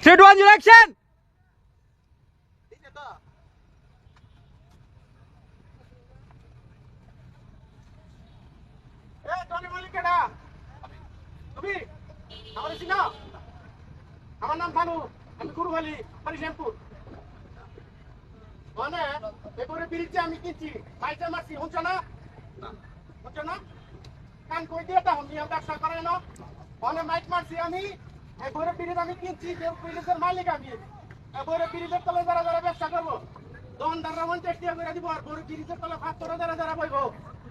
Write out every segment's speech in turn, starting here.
Shoot one direction. আমার নাম ভানু, আমি গুরুভালি হরিশ্যামপুর। মানে এবারে ব্রিজে আমি কিনছি, মাইজা মারছি, শুনছো না? শুনছো না? কান কই দিয়ে তা আমি ব্যবসা করে না। মানে মাইক মারছি আমি, এবারে ব্রিজ আমি কিনছি, যে ব্রিজের মালিক আমি। এবারে ব্রিজের তলে যারা যারা ব্যবসা করবো, দোকানদাররা 50 টাকা করে দিব, আর বড় ব্রিজের তলে 500 যারা যারা বইবো,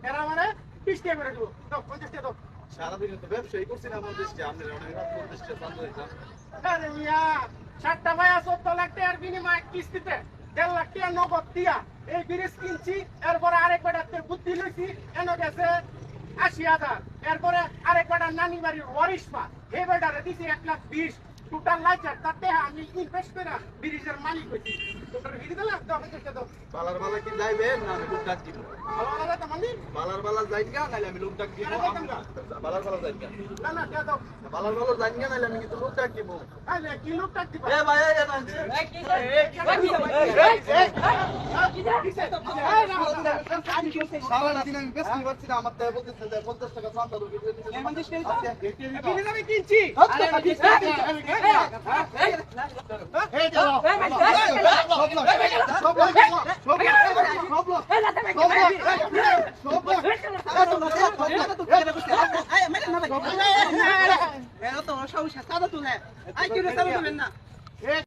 এরা মানে 20 টাকা করে দিব। দাও 50 টাকা দাও। সারাদিন তো ব্যবসায়ী করছি না আমাদের দেশে, আমরা অনেক 50 টাকা চান্দা দিতাম। আরে মিয়া, 7টা ভাইয়া 14 লাখ টাকার বিনিময়ে কিস্তিতে 1.5 লাখ টাকা নগদ দিয়া এই ব্রিজ কিনছি। এরপরে আরেক বেটাতে বুদ্ধি লইছি, এনে গেছে 80,000। এরপরে আরেক বেটার নানি বাড়ির ওয়ারিশপা, এই বেটারে দিছি 1,20,000। টোটাল লাইচার তাতে আমি ইনভেস্ট করে ব্রিজের মালিক হইছি। টোটাল ভিড় দিলাম, দাও 50 টাকা দাও। বালার বালা কি যাইবে না আমি লোক ডাক দিব? ভালো ভালো দাও মানে? বালার বালা যাইগা নাইলে আমি লোক ডাক দিব। বালার বালা যাইগা, না না টাকা দাও। বালার বালা যাইগা নাইলে আমি কিন্তু লোক ডাক দিব। আরে কি লোক টাক দিবা? এ ভাই এ নানছে সারা দিন আমি বেশি পাচ্ছি না, আমার দেয় বলতেছে যে 50 টাকা চান্দা দিবি। ব্রিজ আমি কিনছি।